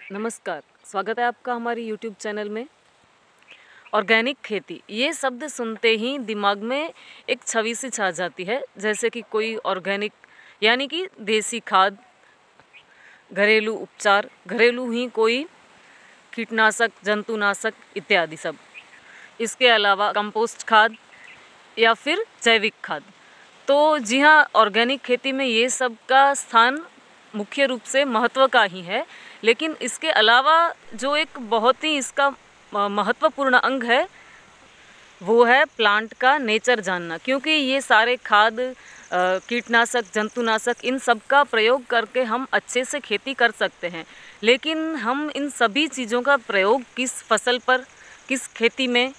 नमस्कार, स्वागत है आपका हमारी यूट्यूब चैनल में। ऑर्गेनिक खेती ये शब्द सुनते ही दिमाग में एक छवि सी छा जाती है, जैसे कि कोई ऑर्गेनिक यानी कि देसी खाद, घरेलू उपचार, घरेलू ही कोई कीटनाशक, जंतुनाशक इत्यादि सब। इसके अलावा कंपोस्ट खाद या फिर जैविक खाद। तो जी हाँ, ऑर्गेनिक खेती में ये सब का स्थान मुख्य रूप से महत्व का ही है, लेकिन इसके अलावा जो एक बहुत ही इसका महत्वपूर्ण अंग है वो है प्लांट का नेचर जानना। क्योंकि ये सारे खाद, कीटनाशक, जंतुनाशक, इन सब का प्रयोग करके हम अच्छे से खेती कर सकते हैं, लेकिन हम इन सभी चीज़ों का प्रयोग किस फसल पर, किस खेती में,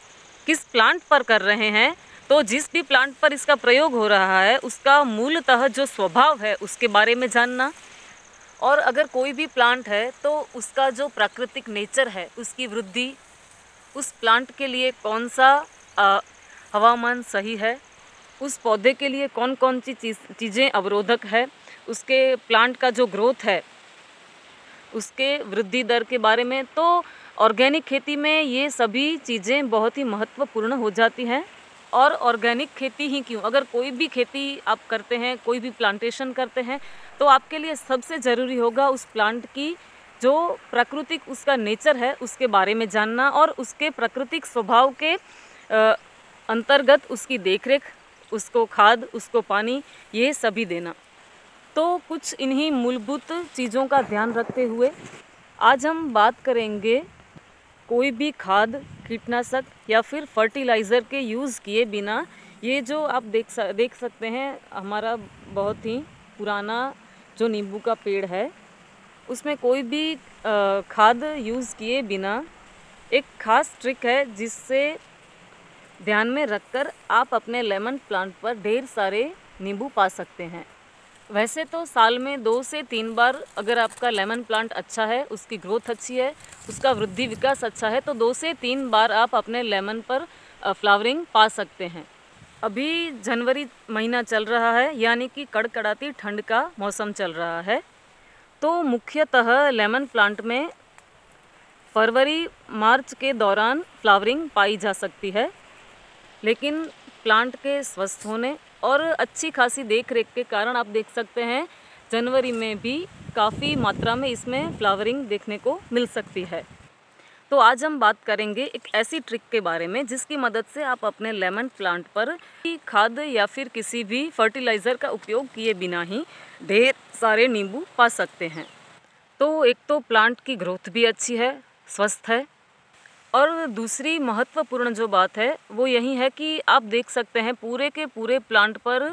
किस प्लांट पर कर रहे हैं। तो जिस भी प्लांट पर इसका प्रयोग हो रहा है उसका मूलतः जो स्वभाव है उसके बारे में जानना, और अगर कोई भी प्लांट है तो उसका जो प्राकृतिक नेचर है, उसकी वृद्धि, उस प्लांट के लिए कौन सा हवामान सही है, उस पौधे के लिए कौन कौन सी चीज़ें अवरोधक है, उसके प्लांट का जो ग्रोथ है, उसके वृद्धि दर के बारे में। तो ऑर्गेनिक खेती में ये सभी चीज़ें बहुत ही महत्वपूर्ण हो जाती हैं। और ऑर्गेनिक खेती ही क्यों, अगर कोई भी खेती आप करते हैं, कोई भी प्लांटेशन करते हैं, तो आपके लिए सबसे ज़रूरी होगा उस प्लांट की जो प्राकृतिक उसका नेचर है उसके बारे में जानना, और उसके प्राकृतिक स्वभाव के अंतर्गत उसकी देखरेख, उसको खाद, उसको पानी, ये सभी देना। तो कुछ इन्हीं मूलभूत चीज़ों का ध्यान रखते हुए आज हम बात करेंगे कोई भी खाद, कीटनाशक या फिर फर्टिलाइज़र के यूज़ किए बिना। ये जो आप देख सकते हैं, हमारा बहुत ही पुराना जो नींबू का पेड़ है उसमें कोई भी खाद यूज़ किए बिना एक ख़ास ट्रिक है जिससे ध्यान में रखकर आप अपने लेमन प्लांट पर ढेर सारे नींबू पा सकते हैं। वैसे तो साल में 2 से 3 बार अगर आपका लेमन प्लांट अच्छा है, उसकी ग्रोथ अच्छी है, उसका वृद्धि विकास अच्छा है, तो 2 से 3 बार आप अपने लेमन पर फ्लावरिंग पा सकते हैं। अभी जनवरी महीना चल रहा है, यानी कि कड़कड़ाती ठंड का मौसम चल रहा है। तो मुख्यतः लेमन प्लांट में फरवरी मार्च के दौरान फ्लावरिंग पाई जा सकती है, लेकिन प्लांट के स्वस्थ होने और अच्छी खासी देख रेख के कारण आप देख सकते हैं जनवरी में भी काफ़ी मात्रा में इसमें फ्लावरिंग देखने को मिल सकती है। तो आज हम बात करेंगे एक ऐसी ट्रिक के बारे में जिसकी मदद से आप अपने लेमन प्लांट पर खाद या फिर किसी भी फर्टिलाइज़र का उपयोग किए बिना ही ढेर सारे नींबू पा सकते हैं। तो एक तो प्लांट की ग्रोथ भी अच्छी है, स्वस्थ है, और दूसरी महत्वपूर्ण जो बात है वो यही है कि आप देख सकते हैं पूरे के पूरे प्लांट पर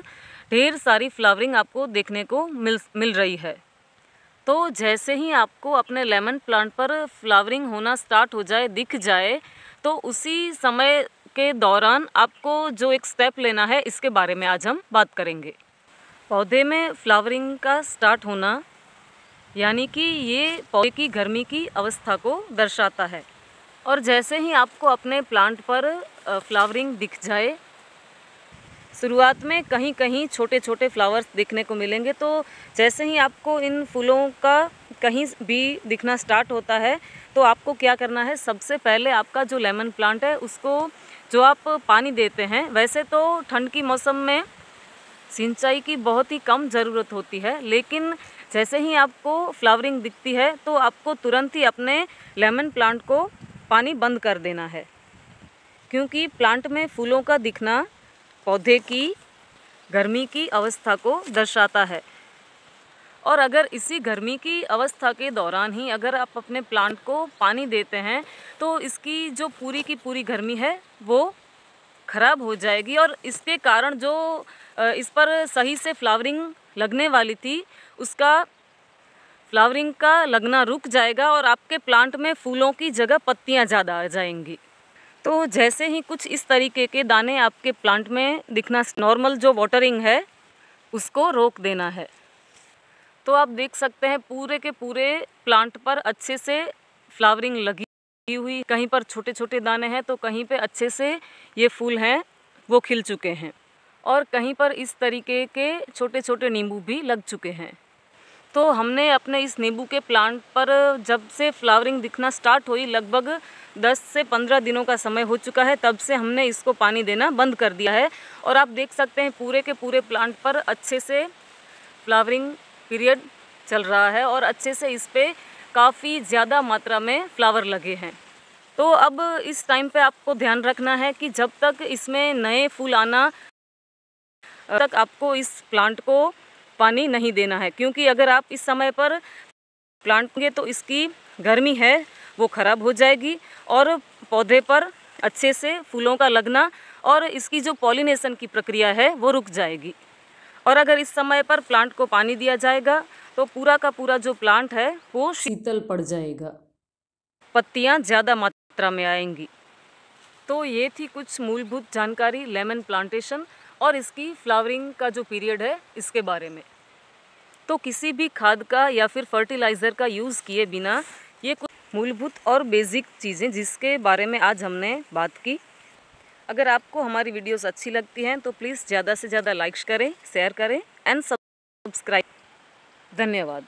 ढेर सारी फ्लावरिंग आपको देखने को मिल रही है। तो जैसे ही आपको अपने लेमन प्लांट पर फ्लावरिंग होना स्टार्ट हो जाए, दिख जाए, तो उसी समय के दौरान आपको जो एक स्टेप लेना है इसके बारे में आज हम बात करेंगे। पौधे में फ्लावरिंग का स्टार्ट होना यानी कि ये पौधे की गर्मी की अवस्था को दर्शाता है। और जैसे ही आपको अपने प्लांट पर फ्लावरिंग दिख जाए, शुरुआत में कहीं कहीं छोटे छोटे फ्लावर्स देखने को मिलेंगे, तो जैसे ही आपको इन फूलों का कहीं भी दिखना स्टार्ट होता है तो आपको क्या करना है, सबसे पहले आपका जो लेमन प्लांट है उसको जो आप पानी देते हैं, वैसे तो ठंड की मौसम में सिंचाई की बहुत ही कम ज़रूरत होती है, लेकिन जैसे ही आपको फ्लावरिंग दिखती है तो आपको तुरंत ही अपने लेमन प्लांट को पानी बंद कर देना है। क्योंकि प्लांट में फूलों का दिखना पौधे की गर्मी की अवस्था को दर्शाता है, और अगर इसी गर्मी की अवस्था के दौरान ही अगर आप अपने प्लांट को पानी देते हैं तो इसकी जो पूरी की पूरी गर्मी है वो ख़राब हो जाएगी, और इसके कारण जो इस पर सही से फ्लावरिंग लगने वाली थी उसका फ्लावरिंग का लगना रुक जाएगा और आपके प्लांट में फूलों की जगह पत्तियां ज़्यादा आ जाएंगी। तो जैसे ही कुछ इस तरीके के दाने आपके प्लांट में दिखना, नॉर्मल जो वाटरिंग है उसको रोक देना है। तो आप देख सकते हैं पूरे के पूरे प्लांट पर अच्छे से फ्लावरिंग लगी हुई, कहीं पर छोटे छोटे दाने हैं तो कहीं पे अच्छे से ये फूल हैं वो खिल चुके हैं, और कहीं पर इस तरीके के छोटे छोटे नींबू भी लग चुके हैं। तो हमने अपने इस नींबू के प्लांट पर जब से फ्लावरिंग दिखना स्टार्ट हुई, लगभग 10 से 15 दिनों का समय हो चुका है, तब से हमने इसको पानी देना बंद कर दिया है। और आप देख सकते हैं पूरे के पूरे प्लांट पर अच्छे से फ्लावरिंग पीरियड चल रहा है और अच्छे से इस पे काफ़ी ज़्यादा मात्रा में फ्लावर लगे हैं। तो अब इस टाइम पे आपको ध्यान रखना है कि जब तक इसमें नए फूल आना तक आपको इस प्लांट को पानी नहीं देना है, क्योंकि अगर आप इस समय पर प्लांट देंगे तो इसकी गर्मी है वो ख़राब हो जाएगी और पौधे पर अच्छे से फूलों का लगना और इसकी जो पॉलिनेशन की प्रक्रिया है वो रुक जाएगी। और अगर इस समय पर प्लांट को पानी दिया जाएगा तो पूरा का पूरा जो प्लांट है वो शीतल पड़ जाएगा, पत्तियां ज़्यादा मात्रा में आएंगी। तो ये थी कुछ मूलभूत जानकारी लेमन प्लांटेशन और इसकी फ्लावरिंग का जो पीरियड है इसके बारे में। तो किसी भी खाद का या फिर फर्टिलाइज़र का यूज़ किए बिना ये कुछ मूलभूत और बेसिक चीज़ें जिसके बारे में आज हमने बात की। अगर आपको हमारी वीडियोस अच्छी लगती हैं तो प्लीज़ ज़्यादा से ज़्यादा लाइक्स करें, शेयर करें एंड सब्सक्राइब। धन्यवाद।